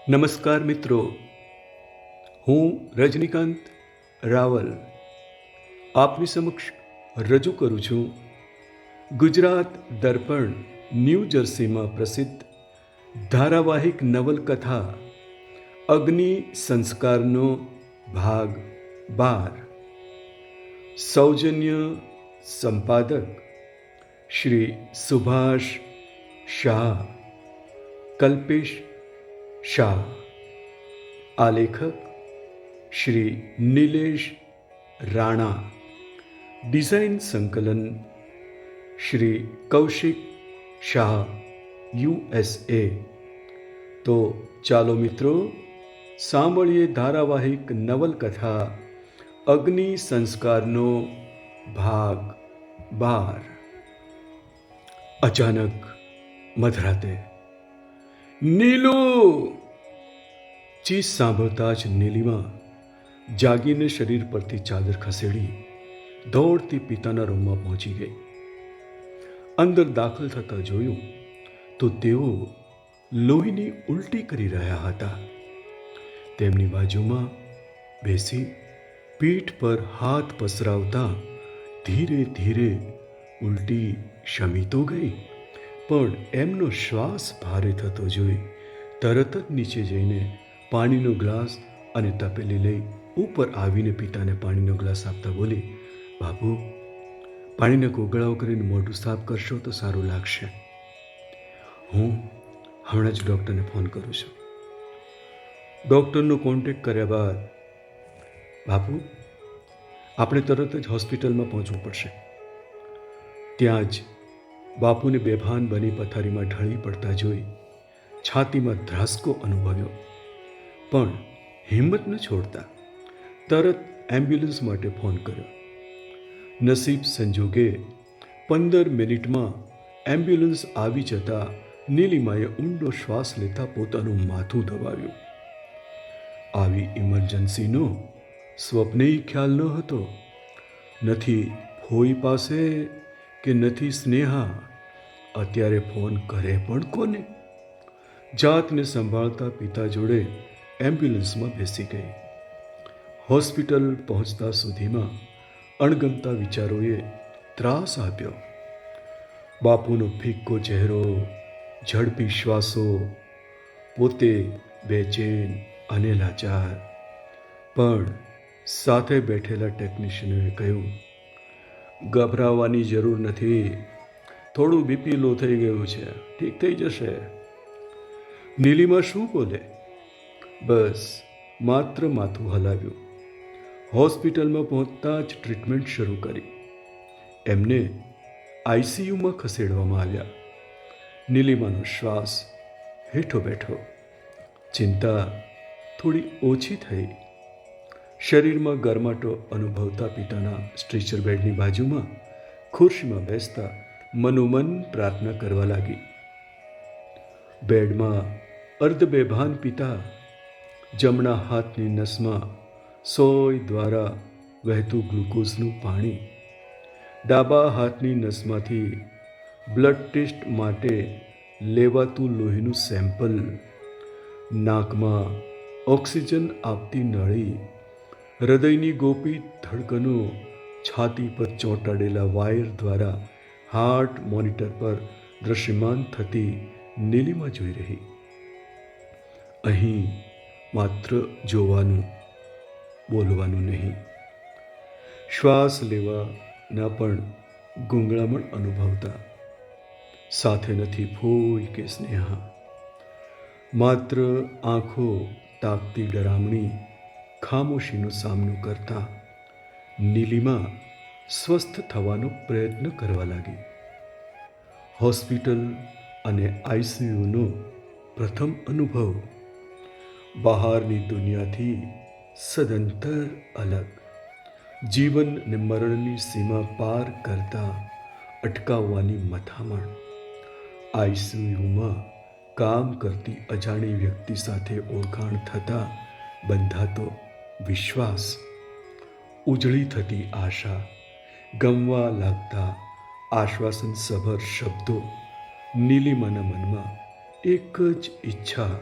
નમસ્કાર મિત્રો, હું રજનીકાંત રાવલ આપની સમક્ષ રજૂ કરું છું ગુજરાત દર્પણ ન્યૂ જર્સીમાં પ્રસિદ્ધ ધારાવાહિક નવલકથા અગ્નિ સંસ્કારનો ભાગ 12। સૌજન્ય સંપાદક શ્રી સુભાષ શાહ, કલ્પેશ શાહ। આલેખક શ્રી નિલેશ રાણા। ડિઝાઇન સંકલન શ્રી કૌશિક શાહ, USA। તો ચાલો મિત્રો, સાંભળીએ ધારાવાહિક નવલકથા અગ્નિ સંસ્કારનો ભાગ 12। અચાનક મધરાતે નીલુ ચીસ સાંભળતા જ નીલિમા જાગીને શરીર પરથી ચાદર ખસેડી દોડતી પિતાના રૂમમાં પહોંચી ગઈ। અંદર દાખલ થતા જોયું તો તેઓ લોહીની ઉલટી કરી રહ્યા હતા। તેમની બાજુમાં બેસી પીઠ પર હાથ પસરાવતા ધીરે ધીરે ઉલટી શમી તો ગઈ, પણ એમનો શ્વાસ ભારે થતો જોઈ તરત જ નીચે જઈને પાણીનો ગ્લાસ અને તપેલી લઈ ઉપર આવીને પિતાને પાણીનો ગ્લાસ આપતા બોલી, બાપુ, પાણીના કોગળાઓ કરીને મોઢું સાફ કરશો તો સારું લાગશે। હું હમણાં જ ડૉક્ટરને ફોન કરું છું। ડૉક્ટરનો કોન્ટેક્ટ કર્યા બાદ, બાપુ, આપણે તરત જ હોસ્પિટલમાં પહોંચવું પડશે। ત્યાં જ બાપુને બેભાન બની પથારીમાં ઢળી પડતા જોઈ છાતીમાં ધ્રાસકો અનુભવ્યો, પણ હિંમત ન છોડતા તરત એમ્બ્યુલન્સ માટે ફોન કર્યો। નસીબ સંજોગે 15 મિનિટમાં એમ્બ્યુલન્સ આવી જતાં નીલિમાએ ઊંડો શ્વાસ લેતા પોતાનું માથું દબાવ્યું। આવી ઇમરજન્સીનો સ્વપ્નેય ખ્યાલ ન હતો। નથી ફોઈ પાસે કે નથી સ્નેહા, અત્યારે ફોન કરે પણ કોને? જાતને સંભાળતા પિતા જોડે એમ્બ્યુલન્સમાં બેસી ગઈ। હોસ્પિટલ પહોંચતા સુધીમાં અણગમતા વિચારોએ ત્રાસ આપ્યો। બાપુનો ફિક્કો ચહેરો, ઝડપી શ્વાસો, પોતે બેચેન અને લાચાર। પણ સાથે બેઠેલા ટેકનિશિયનોએ કહ્યું, ગભરાવાની જરૂર નથી, થોડું બીપી લો થઈ ગયું છે, ઠીક થઈ જશે। નીલિમા શું બોલે? બસ માત્ર માથું હલાવ્યું। હોસ્પિટલમાં પહોંચતા જ ટ્રીટમેન્ટ શરૂ કરી। એમને આઈસીયુમાં ખસેડવામાં આવ્યા। નીલિમાનો શ્વાસ હેઠો બેઠો, ચિંતા થોડી ઓછી થઈ। શરીરમાં ગરમાટો અનુભવતા પિતાના સ્ટ્રેચર બેડની બાજુમાં ખુરશીમાં બેસતા મનોમન પ્રાર્થના કરવા લાગી। બેડમાં અર્ધબેભાન પિતા, જમણા હાથની નસમાં સોય દ્વારા વહેતું ગ્લુકોઝનું પાણી, ડાબા હાથની નસમાંથી બ્લડ ટેસ્ટ માટે લેવાતું લોહીનું સેમ્પલ, નાકમાં ઓક્સિજન આપતી નળી, હૃદયની ગોપી ધડકનો છાતી પર ચોંટાડેલા વાયર દ્વારા હાર્ટ મોનિટર પર દૃશ્યમાન થતી નીલિમા જોઈ રહી। અહીં માત્ર જોવાનું, બોલવાનું નહીં, શ્વાસ લેવાના પણ ગૂંગળામણ અનુભવતા। સાથે નથી ફોઈ કે સ્નેહા, માત્ર આંખો તાકતી ડરામણી ખામોશીનો સામનો કરતા નીલિમા સ્વસ્થ થવાનો પ્રયત્ન કરવા લાગી। હોસ્પિટલ અને આઈસીયુનો પ્રથમ અનુભવ બહારની દુનિયાથી સદંતર અલગ, જીવન ને મરણની સીમા પાર કરતા અટકાવવાની મથામણ, આઈસીયુમાં કામ કરતી અજાણી વ્યક્તિ સાથે ઓળખાણ થતાં બંધાતો વિશ્વાસ, ઉજળી થતી આશા, ગમવા લાગતા આશ્વાસનસભર શબ્દો। નીલિમાના મનમાં એક જ ઈચ્છા,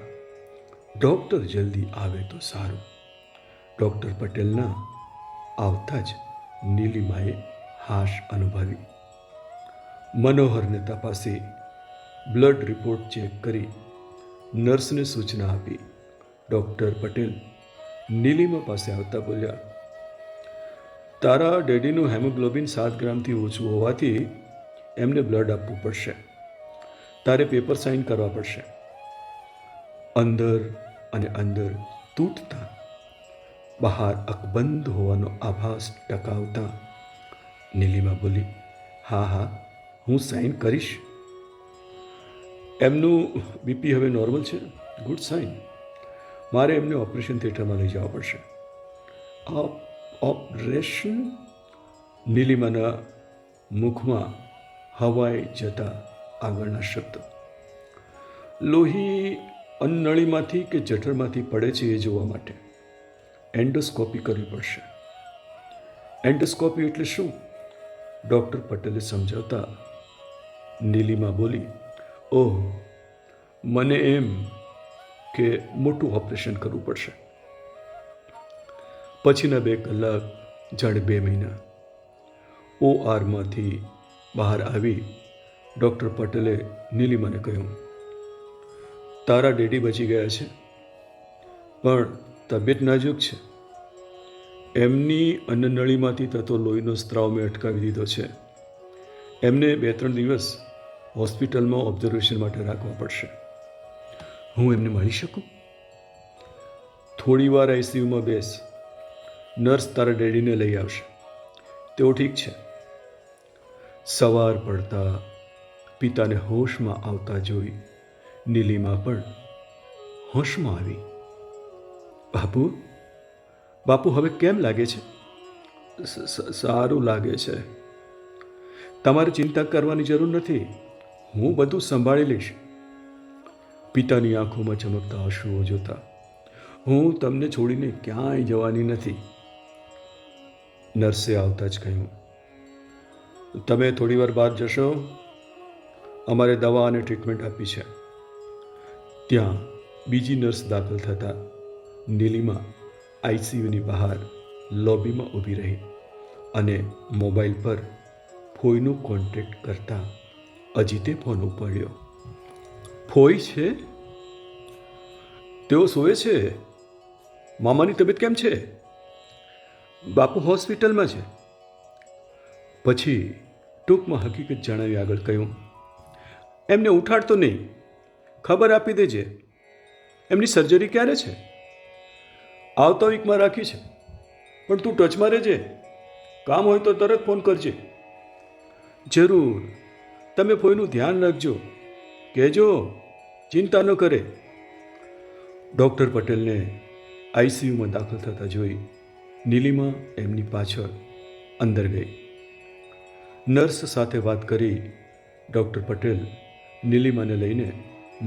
ડૉક્ટર જલ્દી આવે તો સારું. ડૉક્ટર પટેલના આવતા જ નીલિમાએ હાશ અનુભવી. મનોહરને તપાસી બ્લડ રિપોર્ટ ચેક કરી નર્સને સૂચના આપી. ડૉક્ટર પટેલ નીલિમા પાસે આવતા બોલ્યા, તારા ડેડીનું હેમોગ્લોબિન 7 ગ્રામથી ઓછું હોવાથી એમને બ્લડ આપવું પડશે. તારે પેપર સાઇન કરવા પડશે. અંદર અને અંદર તૂટતા બહાર અકબંધ હોવાનો આભાસ ટકાવતા નીલિમા બોલી, હા હા, હું સાઇન કરીશ. એમનું બીપી હવે નોર્મલ છે. Good sign. મારે એમને ઓપરેશન થિયેટરમાં લઈ જવા પડશે. ઓપરેશન? નીલિમાના મુખમાં હવાઈ જતા આગળના શબ્દો. લોહી અન્નનળીમાંથી કે જઠરમાંથી પડે છે એ જોવા માટે એન્ડોસ્કોપી કરવી પડશે. એન્ડોસ્કોપી એટલે શું? ડૉક્ટર પટેલે સમજાવતા નીલિમા બોલી, ઓહ, મને એમ કે મોટું ઓપરેશન કરવું પડશે. પછીના 2 કલાક, જાણે 2 મહિના. ORમાંથી બહાર આવી ડૉક્ટર પટેલે નીલિમાને કહ્યું, તારા ડેડી બચી ગયા છે, પણ તબિયત નાજુક છે. એમની અન્નનળીમાંથી થતો લોહીનો સ્ત્રાવ મેં અટકાવી દીધો છે. એમને 2-3 દિવસ હોસ્પિટલમાં ઓબ્ઝર્વેશન માટે રાખવા પડશે. હું એમને મળી શકું? થોડી વાર ICUમાં બેસ. નર્સ તારા ડેડીને લઈ આવશે. તેઓ ઠીક છે. સવાર પડતા પિતાને હોશમાં આવતા જોઈ નીલિમા પણ હોશમાં આવી. બાપુ, બાપુ હવે કેમ લાગે છે? સારું લાગે છે. તમારે ચિંતા કરવાની જરૂર નથી. હું બધું સંભાળી લઈશ. પિતાની આંખોમાં ચમકતા આંસુઓ જોતા, હું તમને છોડીને ક્યાંય જવાની નથી. નર્સે આવતા જ કહ્યું, તમે થોડી વાર બહાર જશો? અમારે દવા અને ટ્રીટમેન્ટ આપી છે. ત્યાં બીજી નર્સ દાખલ થતાં નીલિમા ICUની બહાર લોબીમાં ઊભી રહી અને મોબાઈલ પર ફોઈનું કોન્ટેક્ટ કરતા અજીતે ફોન ઉપાડ્યો. ફોઈ છે? તેઓ સૂવે છે. મામાની તબિયત કેમ છે? બાપુ હોસ્પિટલમાં છે. પછી ટૂંકમાં હકીકત જણાવી આગળ કહ્યું, એમને ઉઠાડતો નહીં, ખબર આપી દેજે. એમની સર્જરી ક્યારે છે? આવતા વીકમાં રાખી છે, પણ તું ટચમાં રહેજે. કામ હોય તો તરત ફોન કરજે. જરૂર. તમે ફોઈનું ધ્યાન રાખજો. કહેજો ચિંતા ન કરે. ડૉક્ટર પટેલને ICUમાં દાખલ થતા જોઈ નીલિમા એમની પાછળ અંદર ગઈ. નર્સ સાથે વાત કરી ડૉક્ટર પટેલ નીલિમાને લઈને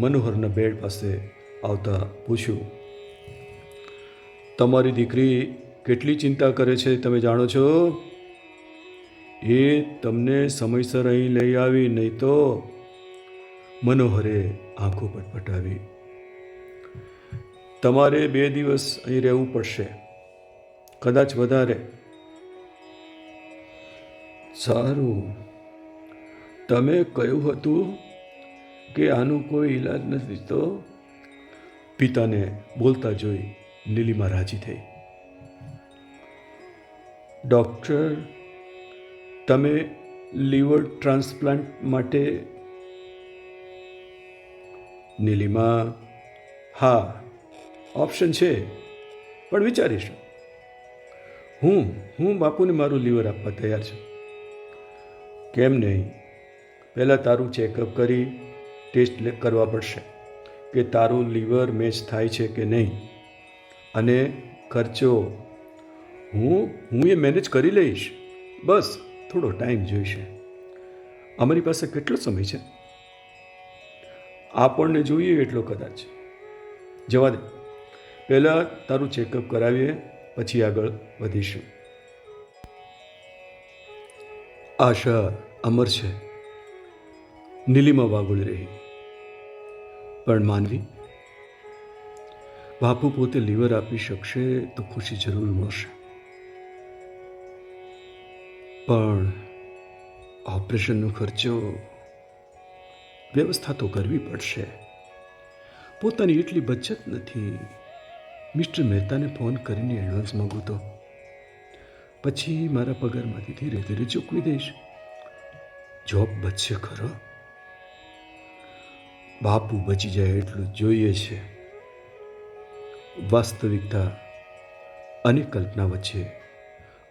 મનોહરના બેડ પાસે આવતા પૂછ્યું, તમારી દીકરી કેટલી ચિંતા કરે છે તમે જાણો છો? એ તમને સમયસર અહીં લઈ આવી, નહીં તો. મનોહરે આંખો પટપટાવી. તમારે 2 દિવસ અહીં રહેવું પડશે, કદાચ વધારે. સારું. તમે કહ્યું હતું કે આનું કોઈ ઈલાજ નથી તો? પિતાને બોલતા જોઈ નીલિમા રાજી થઈ. ડૉક્ટર, તમે લીવર ટ્રાન્સપ્લાન્ટ માટે? નીલિમા, હા, ઓપ્શન છે, પણ વિચારીશું. હું બાપુને મારું લીવર આપવા તૈયાર છું. કેમ નહીં? પહેલાં તારું ચેકઅપ કરી ટેસ્ટ કરવા પડશે કે તારું લીવર મેચ થાય છે કે નહીં. અને ખર્ચો હું એ મેનેજ કરી લઈશ. બસ થોડો ટાઈમ જોઈશે. અમારી પાસે કેટલો સમય છે? આપણને જોઈએ એટલો કદાચ. જવા દે, પહેલાં તારું ચેકઅપ કરાવીએ, પછી આગળ વધીશું. આશા અમર છે. નીલિમા વાગોળી રહી. પણ માનવી, બાપુ પોતે લીવર આપી શકશે તો ખુશી જરૂર મળશે, પણ ઓપરેશનનો ખર્ચો, વ્યવસ્થા તો કરવી પડશે. પોતાની એટલી બચત નથી. મિસ્ટર મહેતાને ફોન કરીને એડવાન્સ માંગું તો પછી મારા પગારમાંથી ધીરે ધીરે ચૂકવી દઈશ. જોબ બચશે ખરો? બાપુ બચી જાય એટલું જોઈએ છે. વાસ્તવિકતા અને કલ્પના વચ્ચે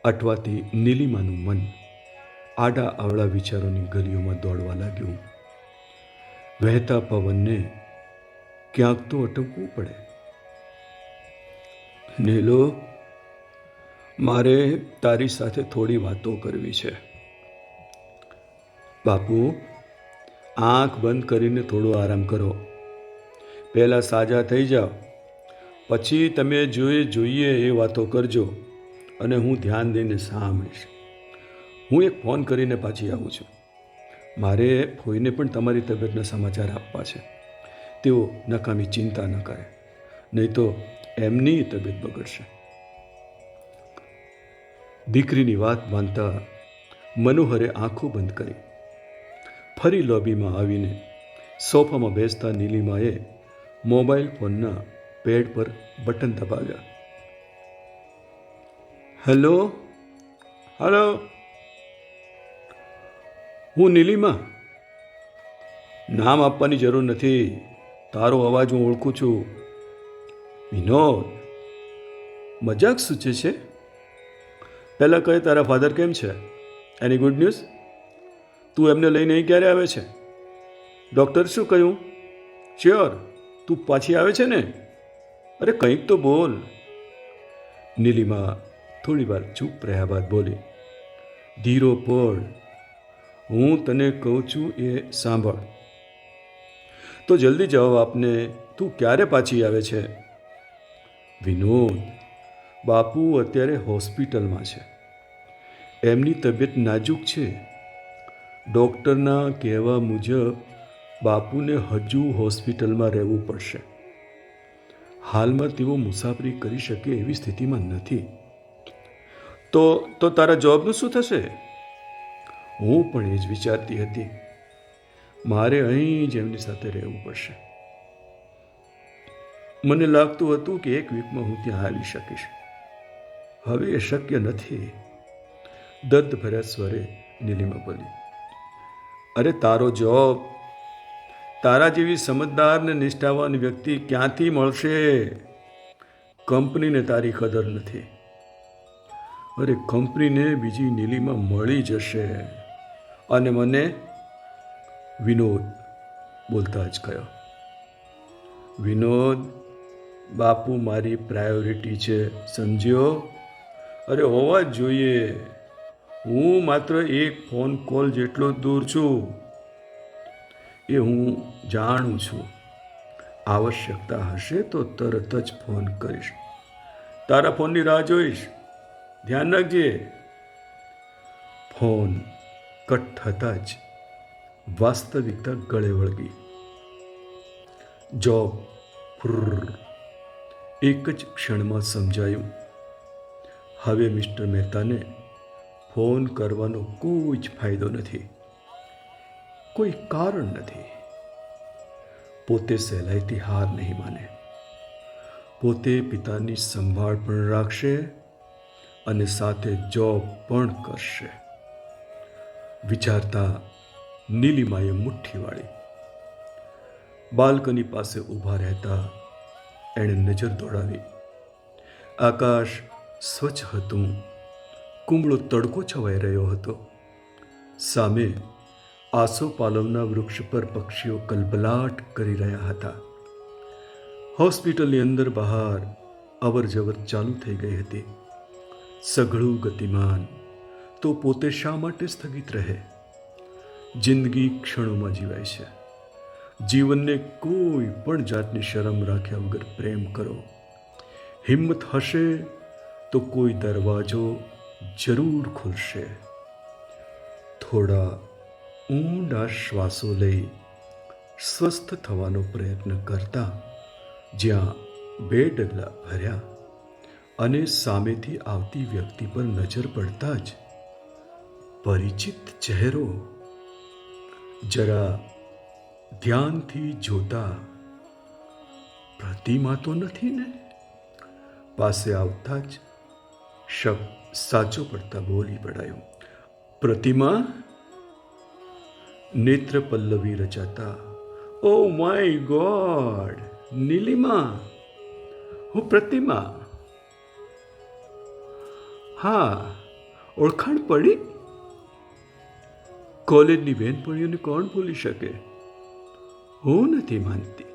અટવાતી નીલિમાનું મન આડા અવળા વિચારોની ગલીઓમાં દોડવા લાગ્યું. વહેતા પવનને ક્યાંક તો અટકવું પડે. નીલો, મારે તારી સાથે થોડી વાતો કરવી છે. બાપુ, આંખ બંધ કરીને થોડો આરામ કરો. પહેલાં સાજા થઈ જાઓ, પછી તમે જોઈએ એ વાતો કરજો અને હું ધ્યાન દઈને સાંભળીશ. હું એક ફોન કરીને પાછી આવું છું. મારે ફોઈને પણ તમારી તબિયતના સમાચાર આપવા છે. તેઓ નકામી ચિંતા ન કરે, નહીં તો એમની તબિયત બગડશે. દીકરીની વાત માનતા મનોહરે આંખો બંધ કરી. ફરી લોબીમાં આવીને સોફામાં બેસતા નીલિમાએ મોબાઈલ ફોનના પેડ પર બટન દબાવ્યા. હેલો, હલો, હું નીલિમા. નામ આપવાની જરૂર નથી, તારો અવાજ હું ઓળખું છું. વિનોદ, મજાક સૂચે છે? પહેલાં કહે, તારા ફાધર કેમ છે? એની ગુડ ન્યૂઝ? તું એમને લઈને અહીં ક્યારે આવે છે? ડૉક્ટર શું કહ્યું? શ્યોર, તું પાછી આવે છે ને? અરે કંઈક તો બોલ. નીલિમા થોડી વાર ચૂપ રહ્યા બાદ બોલી, ધીરો પડ, હું તને કહું છું એ સાંભળ. તો જલ્દી જવાબ આપને, તું ક્યારે પાછી આવે છે? વિનોદ, બાપુ અત્યારે હોસ્પિટલમાં છે. એમની તબિયત નાજુક છે. ડૉક્ટરના કહેવા મુજબ બાપુને હજુ હોસ્પિટલમાં રહેવું પડશે. હાલમાં તેઓ મુસાફરી કરી શકે એવી સ્થિતિમાં નથી. તો તારા જોબનું શું થશે? હું પણ એ જ વિચારતી હતી. મારે અહીં જ એમની સાથે રહેવું પડશે. મને લાગતું હતું કે એક વીકમાં હું ત્યાં આવી શકીશ. હવે એ શક્ય નથી. દર્દ ભર્યા સ્વરે નીલિમા બોલી. અરે તારો જોબ, તારા જેવી સમજદાર ને નિષ્ઠાવાન વ્યક્તિ ક્યાંથી મળશે? કંપનીને તારી કદર નથી. અરે કંપનીને બીજી નીલિમા મળી જશે. અને મને? વિનોદ બોલતા જ કહ્યો. વિનોદ, બાપુ મારી પ્રાયોરિટી છે, સમજ્યો? અરે હોવા જ જોઈએ. હું માત્ર એક ફોન કોલ જેટલો જ દૂર છું. એ હું જાણું છું. આવશ્યકતા હશે તો તરત જ ફોન કરીશ. તારા ફોનની રાહ જોઈશ. ધ્યાન રાખજે. ફોન કટ થતાં જ વાસ્તવિકતા ગળે વળગી. જોબ એક જ ક્ષણમાં સમજાયું. હવે મિસ્ટર મહેતાને ફોન કરવાનો કોઈ જ ફાયદો નથી. કોઈ કારણ નથી. પોતે સહેલાઈથી હાર નહીં માને. પોતે પિતાની સંભાળ પણ રાખશે અને સાથે જોબ પણ કરશે. વિચારતા નીલિમાએ મુઠ્ઠી વાળી. બાલ્કની પાસે ઊભા રહેતા એણે નજર દોડાવી. આકાશ સ્વચ્છ હતું. કુમળો તડકો છવાઈ રહ્યો હતો. સામે આસોપાલવના વૃક્ષ પર પક્ષીઓ કલબલાટ કરી રહ્યા હતા. હોસ્પિટલની અંદર બહાર અવર જવર ચાલુ થઈ ગઈ હતી. સઘળું ગતિમાન. તો પોતે શા માટે સ્થગિત રહે? જિંદગી ક્ષણોમાં જીવાય છે. જીવનને કોઈ પણ જાતની શરમ રાખ્યા વગર પ્રેમ કરો. હિંમત હશે તો કોઈ દરવાજો જરૂર ખુલશે. થોડા ઊંડા શ્વાસો લઈ સ્વસ્થ થવાનો પ્રયત્ન કરતા જ્યાં બે ડગલા ભર્યા અને સામેથી આવતી વ્યક્તિ પર નજર પડતા જ પરિચિત ચહેરો. જરા ધ્યાનથી જોતા, પ્રતિમા તો નથી ને? પાસે આવતા જ શક સાચો પડતા બોલી પડાયો, પ્રતિમા? નેત્ર પલ્લવી રચાતા, ઓ માય ગોડ, નીલિમા, હું પ્રતિમા. હા, ઓળખાણ પડી? કોલેજની બહેનપણીઓને કોણ ભૂલી શકે? હું નથી માનતી.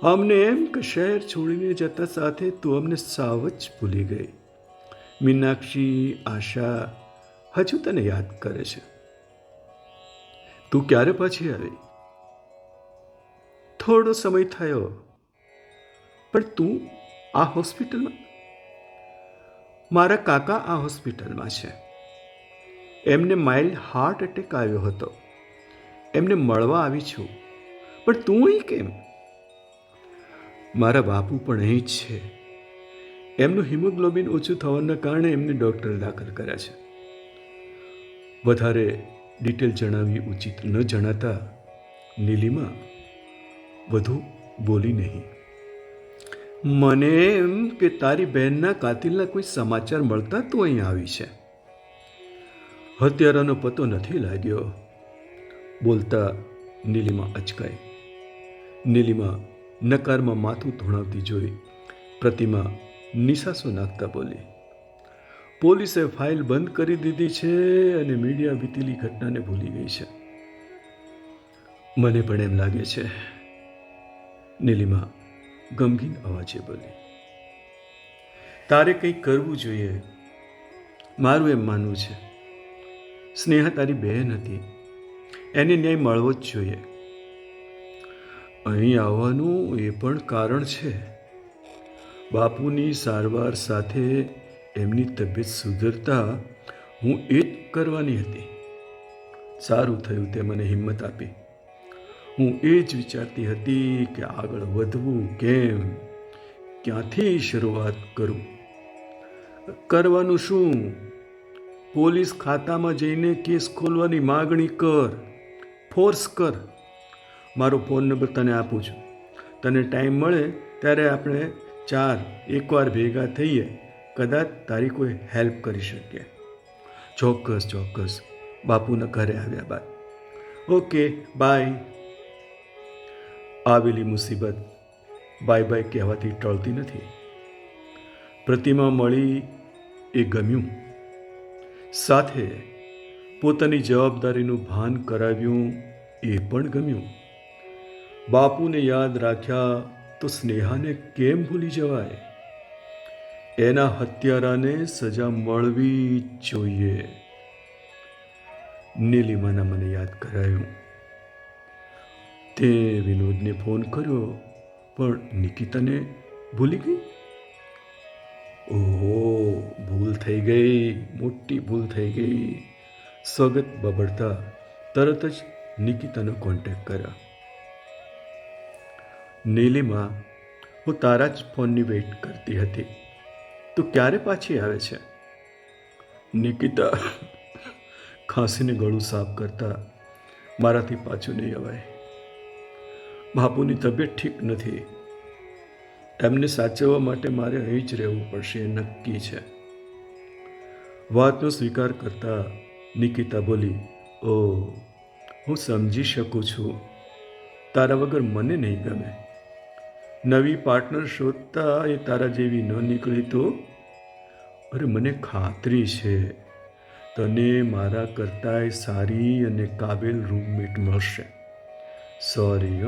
અમને એમ કે શહેર છોડીને જતા સાથે તું અમને સાવ જ ભૂલી ગઈ. મીનાક્ષી, આશા હજુ તને યાદ કરે છે. તું ક્યારે પાછી આવી? થોડો સમય થયો. પણ તું આ હોસ્પિટલમાં? મારા કાકા આ હોસ્પિટલમાં છે. એમને માઇલ્ડ હાર્ટ એટેક આવ્યો હતો. એમને મળવા આવી છું. પણ તું અહીં કેમ? મારા બાપુ પણ અહીં જ છે. એમનું હિમોગ્લોબિન ઓછું થવાના કારણે એમને ડૉક્ટરે દાખલ કર્યા છે. વધારે ડિટેલ જણાવવી ઉચિત ન જણાતા નીલિમા વધુ બોલી નહીં. મને એમ કે તારી બહેનના કાતિલના કોઈ સમાચાર મળતા તું અહીં આવી છે. હત્યારાનો પતો નથી લાગ્યો. બોલતા નીલિમા અચકાઈ. નીલિમા નકારમાં માથું ધોણાવતી જોઈ પ્રતિમા નિસાસો નાખતા બોલી, પોલીસે ફાઇલ બંધ કરી દીધી છે અને મીડિયા વીતેલી ઘટનાને ભૂલી ગઈ છે. મને પણ એમ લાગે છે. નીલિમા ગમગીન અવાજે બોલી, તારે કંઈક કરવું જોઈએ. મારું એમ માનવું છે, સ્નેહા તારી બહેન હતી, એને ન્યાય મળવો જ જોઈએ. અહીં આવવાનું એ પણ કારણ છે. બાપુની સારવાર સાથે એમની તબિયત સુધરતા હું એ જ કરવાની હતી. સારું થયું તે મને હિંમત આપી. હું એ જ વિચારતી હતી કે આગળ વધવું કેમ, ક્યાંથી શરૂઆત કરું. કરવાનું શું? પોલીસ ખાતામાં જઈને કેસ ખોલવાની માગણી કર, ફોર્સ કર. મારો ફોન નંબર તને આપું છું. તને ટાઈમ મળે ત્યારે આપણે ચાર એકવાર ભેગા થઈએ. કદાચ તારી કોઈ હેલ્પ કરી શકીએ. ચોક્કસ ચોક્કસ. બાપુના ઘરે આવ્યા બાદ. Okay, bye. આવેલી મુસીબત બાય બાય કહેવાથી ટળતી નથી. પ્રતિમા મળી એ ગમ્યું. સાથે પોતાની જવાબદારીનું ભાન કરાવ્યું એ પણ ગમ્યું. બાપુને યાદ રાખ્યા તો સ્નેહાને કેમ ભૂલી જવાય? એના હત્યારાને સજા મળવી જ જોઈએ. નીલિમાના મને યાદ કરાયું. તે વિનોદને ફોન કર્યો પણ નિકિતાને ભૂલી ગઈ. ઓહો, ભૂલ થઈ ગઈ, મોટી ભૂલ થઈ ગઈ. સ્વગત બબડતા તરત જ નિકિતાનો કોન્ટેક્ટ કર્યા. નીલિમા, હું તારા જ ફોનની વેઇટ કરતી હતી. તું ક્યારે પાછી આવે છે? નિકિતા ખાંસીને ગળું સાફ કરતા, મારાથી પાછું નહીં અવાય. બાપુની તબિયત ઠીક નથી. એમને સાચવવા માટે મારે અહીં જ રહેવું પડશે, એ નક્કી છે. વાતનો સ્વીકાર કરતા નિકિતા બોલી, ઓ, હું સમજી શકું છું. તારા વગર મને નહીં ગમે. નવી પાર્ટનર શોધતા એ તારા જેવી ન નીકળી તો? અરે, મને ખાતરી છે તને મારા કરતાંય સારી અને કાબેલ રૂમમેટ મળશે. સોરી,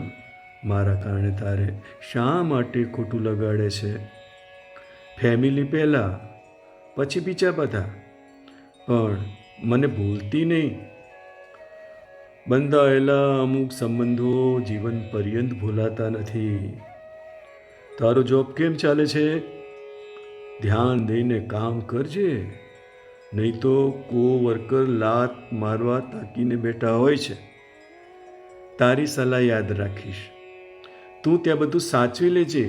મારા કારણે તારે શા માટે ખોટું લગાડે છે? ફેમિલી પહેલાં, પછી બીજા બધા. પણ મને ભૂલતી નહીં. બંધાયેલા અમુક સંબંધો જીવન પર્યંત ભૂલાતા નથી. તારો જોબ કેમ ચાલે છે? ધ્યાન દઈને કામ કરજે, નહીં તો કોવર્કર લાત મારવા તાકીને બેઠા હોય છે. તારી સલાહ યાદ રાખીશ. તું ત્યાં બધું સાચવી લેજે.